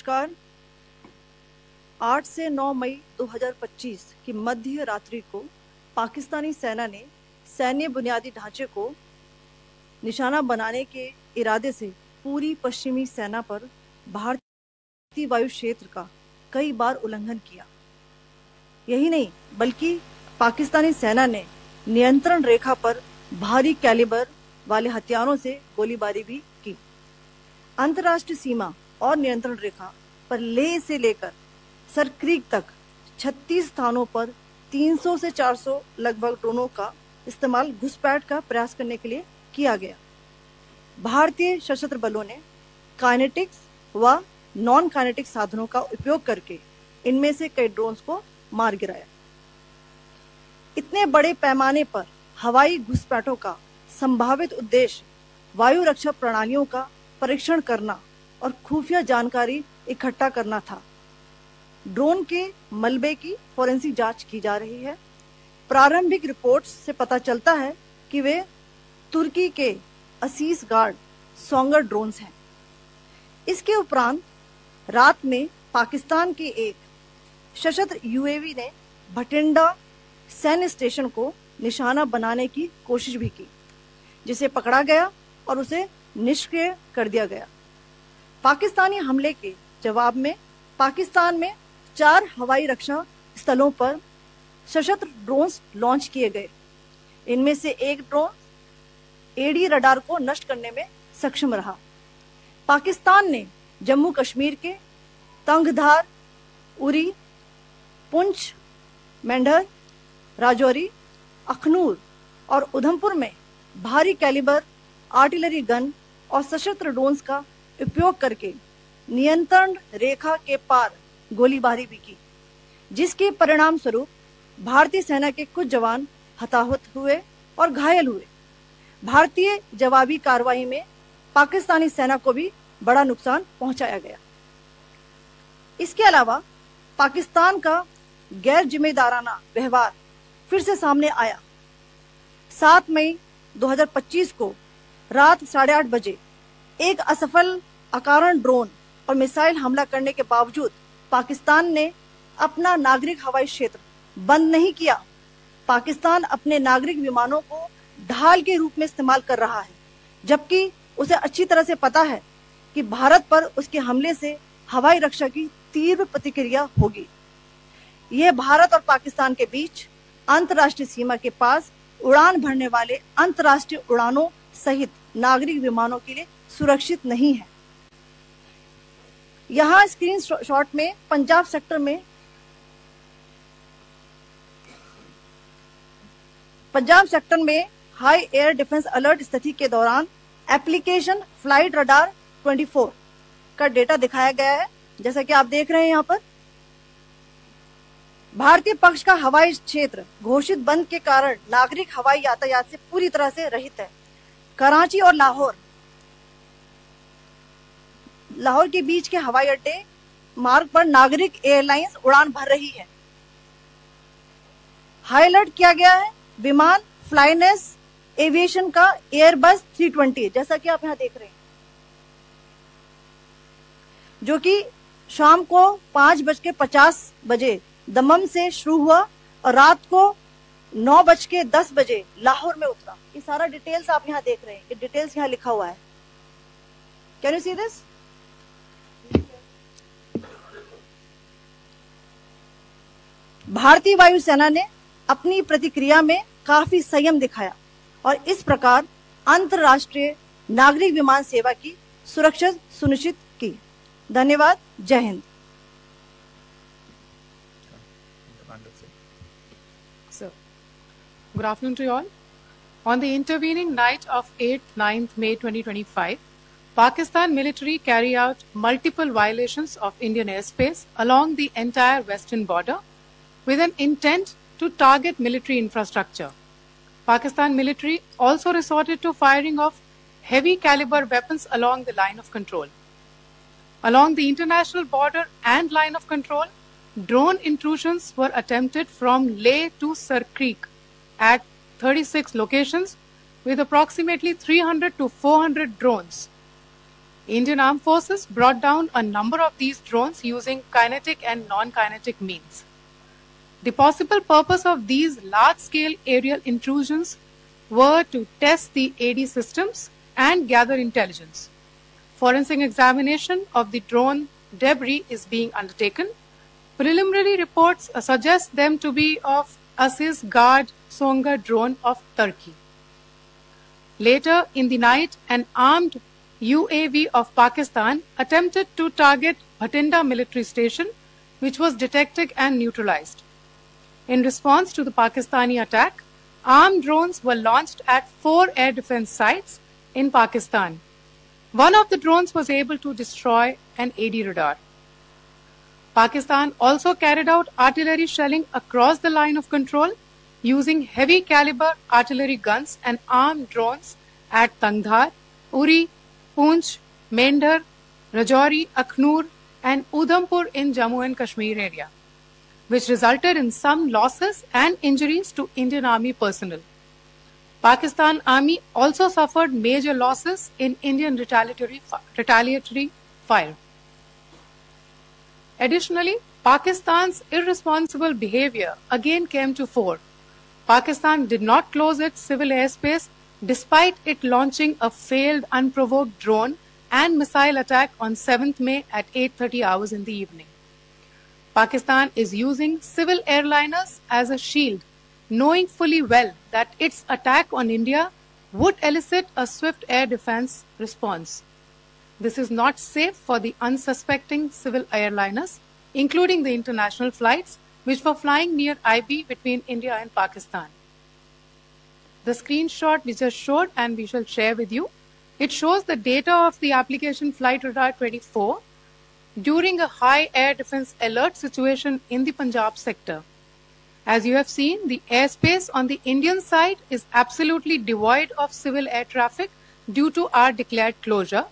नमस्कार। 8 से 9 मई 2025 की मध्य रात्रि को पाकिस्तानी सेना ने सैन्य बुनियादी ढांचे को निशाना बनाने के इरादे से पूरी पश्चिमी सेना पर भारतीय वायु क्षेत्र का कई बार उल्लंघन किया। यही नहीं बल्कि पाकिस्तानी सेना ने नियंत्रण रेखा पर भारी कैलिबर वाले हथियारों से गोलीबारी भी की। अंतर्राष्ट्रीय सीमा और नियंत्रण रेखा पर लेह से लेकर सरक्रीक तक 36 स्थानों पर 300 से 400 लगभग ड्रोनों का इस्तेमाल घुसपैठ का प्रयास करने के लिए किया गया। भारतीय सशस्त्र बलों ने काइनेटिक्स व नॉन काइनेटिक साधनों का उपयोग करके इनमें से कई ड्रोन्स को मार गिराया। इतने बड़े पैमाने पर हवाई घुसपैठों का संभावित उद्देश्य वायु रक्षा प्रणालियों का परीक्षण करना और खुफिया जानकारी इकट्ठा करना था। ड्रोन के मलबे की फोरेंसिक जांच की जा रही है। प्रारंभिक रिपोर्ट्स से पता चलता है कि वे तुर्की के असीस गार्ड सोंगर ड्रोन्स हैं। इसके उपरांत रात में पाकिस्तान के एक सशस्त्र यूएवी ने भटिंडा सैन्य स्टेशन को निशाना बनाने की कोशिश भी की, जिसे पकड़ा गया और उसे निष्क्रिय कर दिया गया। पाकिस्तानी हमले के जवाब में पाकिस्तान में 4 हवाई रक्षा स्थलों पर सशस्त्र ड्रोन्स लॉन्च किए गए। इनमें से एक ड्रोन एडी रडार को नष्ट करने में सक्षम रहा। पाकिस्तान ने जम्मू कश्मीर के तंगधार, उरी, पुंछ, मेंढर, राजौरी, अखनूर और उधमपुर में भारी कैलिबर आर्टिलरी गन और सशस्त्र ड्रोन्स का उपयोग करके नियंत्रण रेखा के पार गोलीबारी भी की, जिसके परिणाम स्वरूप भारतीय सेना के कुछ जवान हताहत हुए और घायल हुए। भारतीय जवाबी कार्रवाई में पाकिस्तानी सेना को भी बड़ा नुकसान पहुंचाया गया। इसके अलावा पाकिस्तान का गैर जिम्मेदाराना व्यवहार फिर से सामने आया। 7 मई 2025 को रात 8:30 बजे एक असफल अकारण ड्रोन और मिसाइल हमला करने के बावजूद पाकिस्तान ने अपना नागरिक हवाई क्षेत्र बंद नहीं किया। पाकिस्तान अपने नागरिक विमानों को ढाल के रूप में इस्तेमाल कर रहा है, जबकि उसे अच्छी तरह से पता है कि भारत पर उसके हमले से हवाई रक्षा की तीव्र प्रतिक्रिया होगी। यह भारत और पाकिस्तान के बीच अंतर्राष्ट्रीय सीमा के पास उड़ान भरने वाले अंतर्राष्ट्रीय उड़ानों सहित नागरिक विमानों के लिए सुरक्षित नहीं है। यहाँ स्क्रीन शॉट में पंजाब सेक्टर में हाई एयर डिफेंस अलर्ट स्थिति के दौरान एप्लीकेशन फ्लाइट रडार 24 का डेटा दिखाया गया है। जैसा कि आप देख रहे हैं यहाँ पर भारतीय पक्ष का हवाई क्षेत्र घोषित बंद के कारण नागरिक हवाई यातायात से पूरी तरह से रहित है। कराची और लाहौर के बीच के हवाई अड्डे मार्ग पर नागरिक एयरलाइंस उड़ान भर रही है। हाई अलर्ट किया गया है विमान फ्लाइनेस एविएशन का एयरबस 320, जैसा कि आप यहां देख रहे हैं, जो कि शाम को 5:50 बजे दमम से शुरू हुआ और रात को 9:10 बजे लाहौर में उतरा। ये सारा डिटेल्स आप यहाँ देख रहे हैं। ये डिटेल्स यहाँ लिखा हुआ है। Can you see this? भारतीय वायुसेना ने अपनी प्रतिक्रिया में काफी संयम दिखाया और इस प्रकार अंतर्राष्ट्रीय नागरिक विमान सेवा की सुरक्षा सुनिश्चित की। धन्यवाद। जय Hind. Good afternoon to you all. On the intervening night of 8-9 May 2025, Pakistan military carried out multiple violations of Indian airspace along the entire western border with an intent to target military infrastructure. Pakistan military also resorted to firing of heavy caliber weapons along the line of control. Along the international border and line of control, drone intrusions were attempted from Leh to Sarkreek at 36 locations with approximately 300 to 400 drones. Indian Armed Forces brought down a number of these drones using kinetic and non-kinetic means. The possible purpose of these large-scale aerial intrusions were to test the AD systems and gather intelligence. Forensic examination of the drone debris is being undertaken. Preliminary reports suggest them to be of Aziz Guard Songa drone of Turkey. Later in the night, an armed UAV of Pakistan attempted to target Bhatinda military station, which was detected and neutralized. In response to the Pakistani attack, armed drones were launched at 4 air defense sites in Pakistan. One of the drones was able to destroy an AD radar. Pakistan also carried out artillery shelling across the line of control using heavy caliber artillery guns and armed drones at Tangdhar, Uri, Poonch, Mendhar, Rajouri, Akhnur and Udhampur in Jammu and Kashmir area, which resulted in some losses and injuries to Indian Army personnel. Pakistan Army also suffered major losses in Indian retaliatory fire. Additionally, Pakistan's irresponsible behavior again came to fore. Pakistan did not close its civil airspace despite it launching a failed unprovoked drone and missile attack on 7th May at 8:30 hours in the evening. Pakistan is using civil airliners as a shield, knowing fully well that its attack on India would elicit a swift air defense response. This is not safe for the unsuspecting civil airliners, including the international flights which were flying near IB between India and Pakistan. The screenshot we just showed and we shall share with you, it shows the data of the application Flight Radar 24 during a high air defense alert situation in the Punjab sector. As you have seen, the airspace on the Indian side is absolutely devoid of civil air traffic due to our declared closure.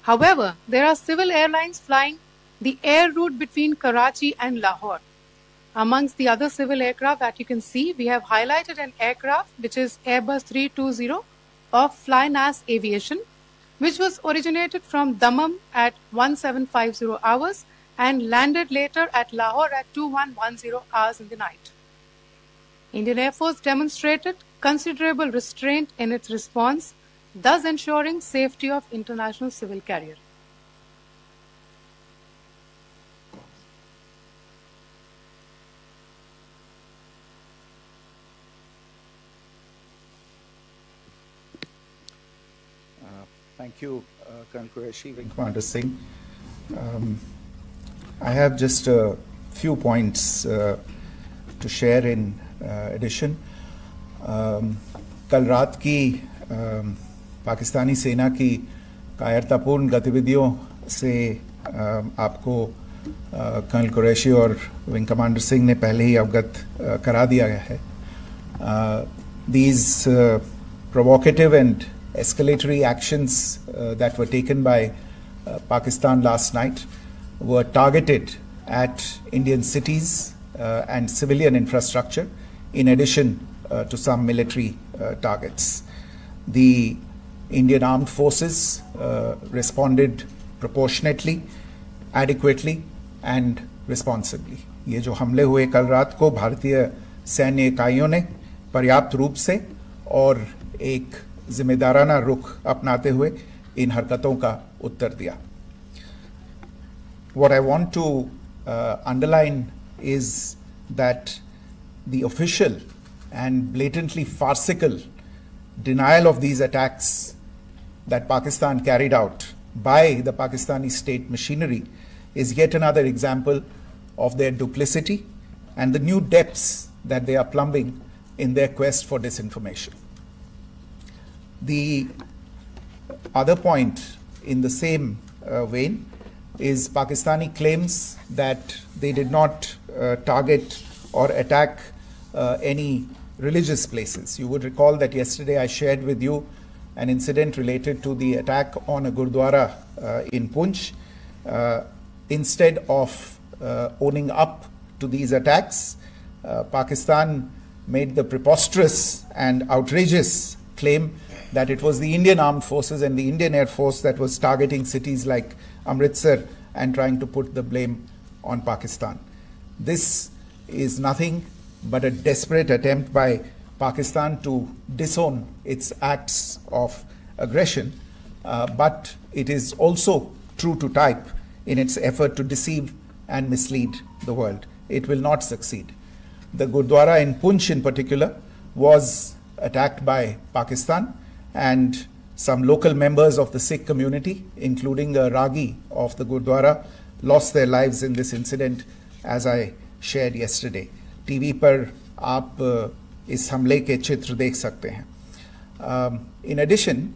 However, there are civil airlines flying the air route between Karachi and Lahore. Amongst the other civil aircraft that you can see, we have highlighted an aircraft which is Airbus 320 of Flynas Aviation, which was originated from Dammam at 1750 hours and landed later at Lahore at 2110 hours in the night. Indian Air Force demonstrated considerable restraint in its response, thus ensuring safety of international civil carrier. Thank you, Colonel Qureshi, Wing Commander Singh. I have just a few points to share in addition. कल रात की पाकिस्तानी सेना की कायरतापूर्ण गतिविधियों से आपको colonel Qureshi और विंग कमांडर सिंह ने पहले ही अवगत करा दिया गया है. These provocative and escalatory actions that were taken by Pakistan last night were targeted at Indian cities and civilian infrastructure, in addition to some military targets. The Indian Armed Forces responded proportionately, adequately and responsibly. ये जो हमले हुए कल रात को भारतीय सैन्य इकाइयों ने पर्याप्त रूप से और एक जिम्मेदाराना रुख अपनाते हुए इन हरकतों का उत्तर दिया. What I want to underline is that the official and blatantly farcical denial of these attacks that Pakistan carried out by the Pakistani state machinery is yet another example of their duplicity and the new depths that they are plumbing in their quest for disinformation. The other point in the same vein is Pakistani claims that they did not target or attack any religious places. You would recall that yesterday I shared with you an incident related to the attack on a Gurdwara in Poonch. Instead of owning up to these attacks, Pakistan made the preposterous and outrageous claim that it was the Indian Armed Forces and the Indian Air Force that was targeting cities like Amritsar and trying to put the blame on Pakistan. This is nothing but a desperate attempt by Pakistan to disown its acts of aggression, but it is also true to type in its effort to deceive and mislead the world. It will not succeed. The Gurdwara in Poonch in particular was attacked by Pakistan, and some local members of the Sikh community, including a Ragi of the Gurdwara, lost their lives in this incident, as I shared yesterday. TV पर आप इस हमले के चित्र देख सकते हैं. In addition,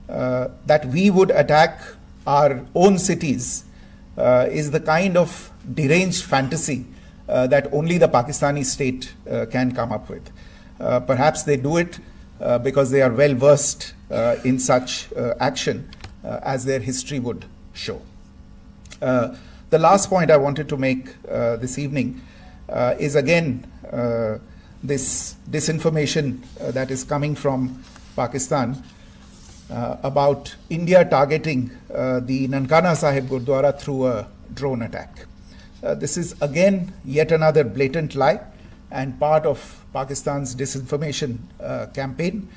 that we would attack our own cities is the kind of deranged fantasy that only the Pakistani state can come up with. Perhaps they do it because they are well versed in such action, as their history would show. The last point I wanted to make this evening is again this disinformation that is coming from Pakistan about India targeting the Nankana Sahib Gurdwara through a drone attack. This is again yet another blatant lie and part of Pakistan's disinformation campaign.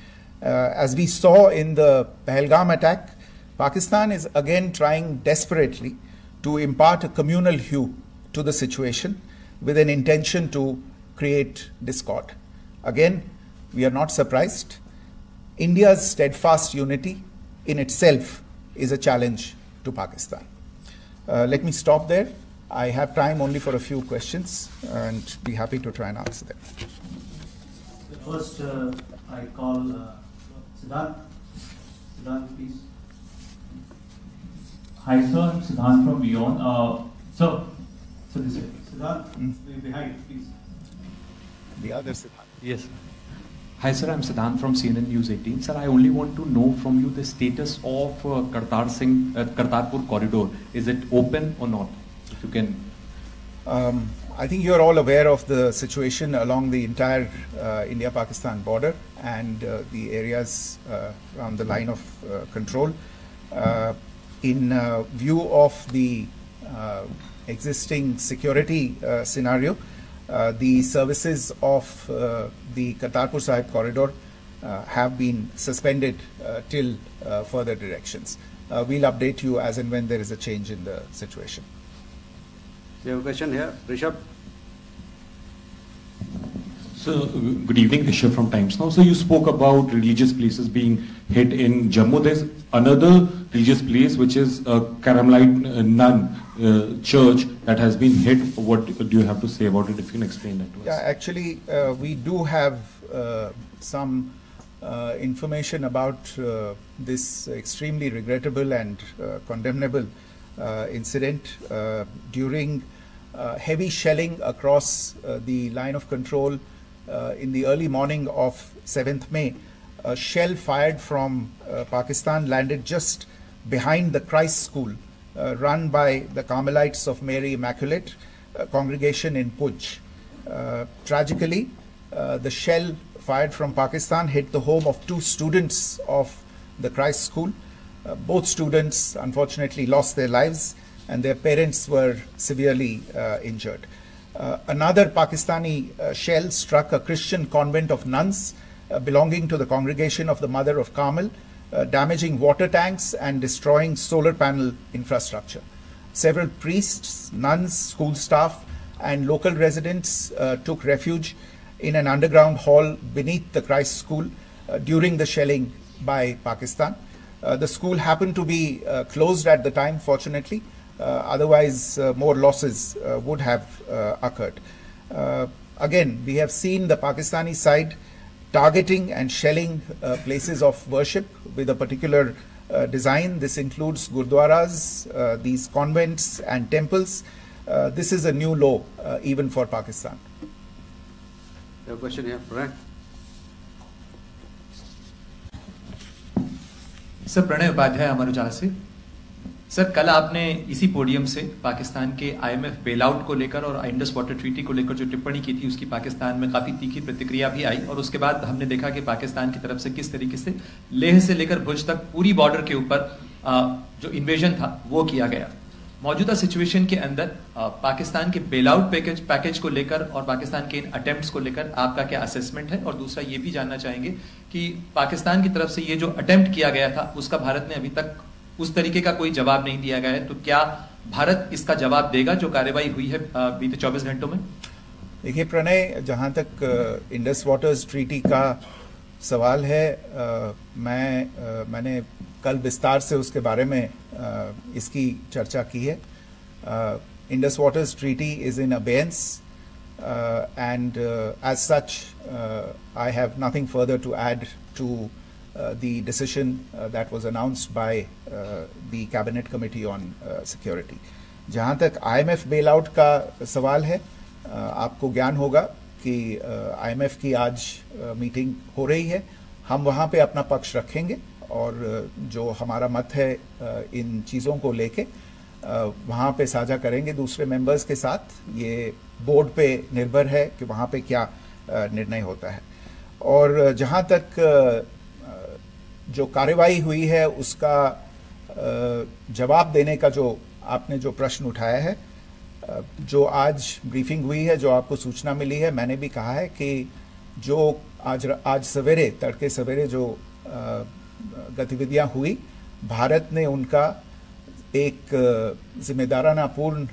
As we saw in the Pahalgam attack, Pakistan is again trying desperately to impart a communal hue to the situation with an intention to create discord. Again, we are not surprised. India's steadfast unity in itself is a challenge to Pakistan. Let me stop there. I have time only for a few questions and be happy to try and answer them. First, I call Siddharth. Siddharth, please. Hi, sir. I'm Siddharth from Beyond. So this is Siddharth, behind, please. The other Siddharth. Yes. Hi, sir. I'm Siddharth from CNN News 18. Sir, I only want to know from you the status of Kartarpur corridor. Is it open or not? If you can. I think you're all aware of the situation along the entire India-Pakistan border and the areas around the line of control. In view of the existing security scenario, the services of the Kartarpur Sahib corridor have been suspended till further directions. We'll update you as and when there is a change in the situation. You have a question here, Rishabh. So, good evening, Rishabh from Times Now. So, you spoke about religious places being hit in Jammu. There's another religious place which is a Carmelite nun church that has been hit. What do you have to say about it? If you can explain that to us. Yeah, actually, we do have some information about this extremely regrettable and condemnable incident. During heavy shelling across the line of control in the early morning of 7th May, a shell fired from Pakistan landed just behind the Christ School run by the Carmelites of Mary Immaculate congregation in Poonch. Tragically, the shell fired from Pakistan hit the home of 2 students of the Christ School. Both students unfortunately lost their lives and their parents were severely injured. Another Pakistani shell struck a Christian convent of nuns belonging to the congregation of the Mother of Carmel, damaging water tanks and destroying solar panel infrastructure. Several priests, nuns, school staff and local residents took refuge in an underground hall beneath the Christ School during the shelling by Pakistan. The school happened to be closed at the time, fortunately. Otherwise, more losses would have occurred. Again, we have seen the Pakistani side targeting and shelling places of worship with a particular design. This includes gurdwaras, these convents and temples. This is a new low even for Pakistan. You have a question here, Pranay. Sir, Pranay Upadhyay, Amar Ujala se. Sir, कल आपने इसी podium से पाकिस्तान के IMF bailout को लेकर और Indus water treaty को लेकर जो टिप्पणी की थी, उसकी पाकिस्तान में काफी तीखी प्रतिक्रिया भी आई, और उसके बाद हमने देखा कि पाकिस्तान की तरफ से किस तरीके से लेह से लेकर भुज तक पूरी बॉर्डर के ऊपर जो इन्वेजन था वो किया गया। मौजूदा सिचुएशन के अंदर पाकिस्तान के बेलआउट पैकेज को लेकर और पाकिस्तान के इन अटेम्प्ट्स को लेकर आपका क्या असेसमेंट है? और दूसरा ये भी जानना चाहेंगे कि पाकिस्तान की तरफ से ये जो अटेम्प्ट किया गया था उसका भारत ने अभी तक उस तरीके का कोई जवाब नहीं दिया गया है, तो क्या भारत इसका जवाब देगा जो कार्रवाई हुई है बीते 24 घंटों में? देखिए प्रणय, जहाँ तक इंडस वाटर्स ट्रीटी का सवाल है, मैंने कल विस्तार से उसके बारे में इसकी चर्चा की है। Indus waters treaty is in abeyance and as such I have nothing further to add to the decision that was announced by the Cabinet Committee on Security. जहाँ तक IMF bailout का सवाल है, आपको ज्ञान होगा कि IMF की आज मीटिंग हो रही है। हम वहाँ पे अपना पक्ष रखेंगे और जो हमारा मत है इन चीज़ों को लेके वहाँ पे साझा करेंगे दूसरे मेंबर्स के साथ। ये बोर्ड पे निर्भर है कि वहाँ पे क्या निर्णय होता है। और जहाँ तक जो कार्रवाई हुई है उसका जवाब देने का जो आपने जो प्रश्न उठाया है, जो आज ब्रीफिंग हुई है, जो आपको सूचना मिली है, मैंने भी कहा है कि जो आज सवेरे तड़के सवेरे जो गतिविधियां हुई, भारत ने उनका एक जिम्मेदाराना पूर्ण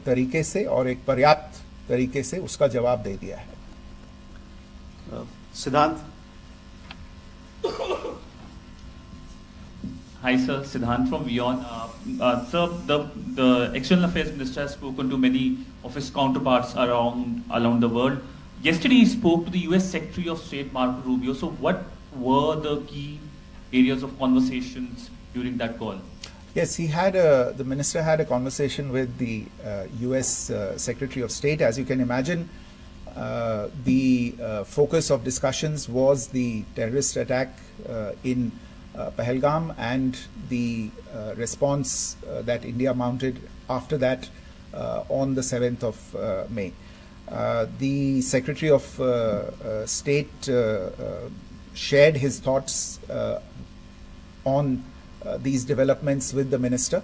तरीके से और एक पर्याप्त तरीके से उसका जवाब दे दिया है। सिद्धांत। Hi sir, Siddhant from WION. Sir, the External Affairs Minister has spoken to many of his counterparts around the world. Yesterday he spoke to the US Secretary of State Marco Rubio. So what were the key areas of conversations during that call? Yes, the minister had a conversation with the US Secretary of State. As you can imagine, the focus of discussions was the terrorist attack in Pahalgam and the response that India mounted after that on the 7th of May. The Secretary of State shared his thoughts on these developments with the minister.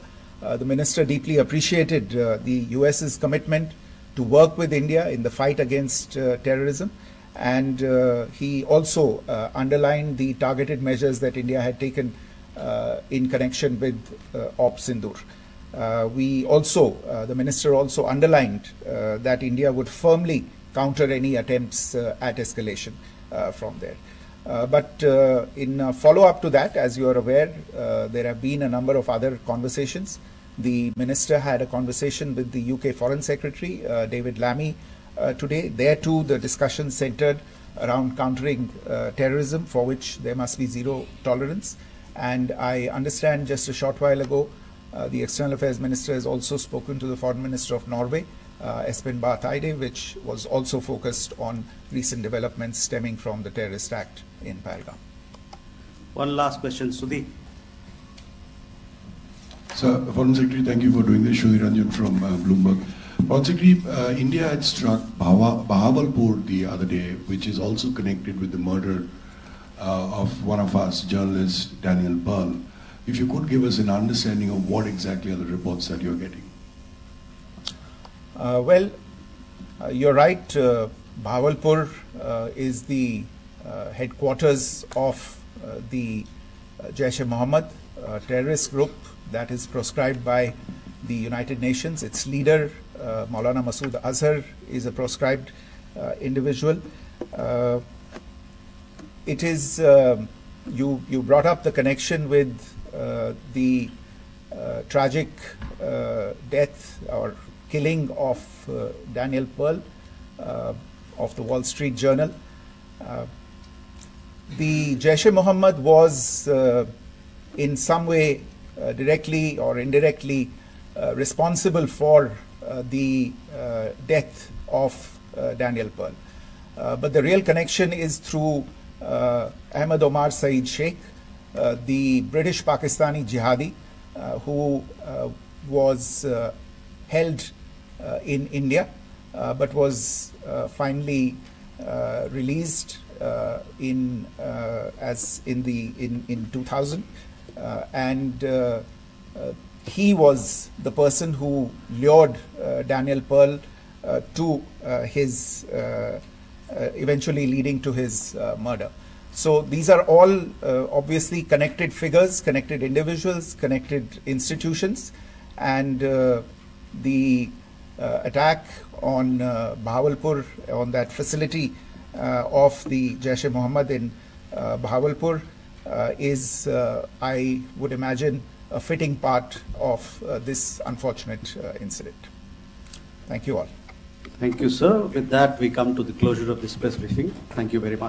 The minister deeply appreciated the US's commitment to work with India in the fight against terrorism. And he also underlined the targeted measures that India had taken in connection with Op Sindoor. The minister also underlined that India would firmly counter any attempts at escalation from there. But in follow-up to that, as you are aware, there have been a number of other conversations. The minister had a conversation with the UK Foreign Secretary, David Lammy, today. There too, the discussion centered around countering terrorism, for which there must be zero tolerance. And I understand just a short while ago, the External Affairs Minister has also spoken to the Foreign Minister of Norway, Espen Barth Eide, which was also focused on recent developments stemming from the terrorist act in Pahalgam. One last question, Sudhi. Sir, Foreign Secretary, thank you for doing this. Sudhi Ranjan from Bloomberg. Foreign Secretary, India had struck Bahawalpur the other day, which is also connected with the murder of one of us, journalist Daniel Pearl. If you could give us an understanding of what exactly are the reports that you're getting. You're right. Bahawalpur is the headquarters of the Jaish-e-Mohammed terrorist group that is proscribed by the United Nations. Its leader, Maulana Masood Azhar, is a proscribed individual. It is, you brought up the connection with the tragic death or killing of Daniel Pearl of the Wall Street Journal. The Jaish-e-Mohammed was in some way directly or indirectly responsible for the death of Daniel Pearl. But the real connection is through Ahmed Omar Saeed Sheikh, the British Pakistani jihadi who was held in India, but was finally released in 2000, and he was the person who lured Daniel Pearl to his eventually leading to his murder. So these are all obviously connected figures, connected individuals, connected institutions, and the attack on Bahawalpur, on that facility of the Jaish-e-Mohammed in Bahawalpur is, I would imagine, a fitting part of this unfortunate incident. Thank you all. Thank you, sir. With that, we come to the closure of this press briefing. Thank you very much.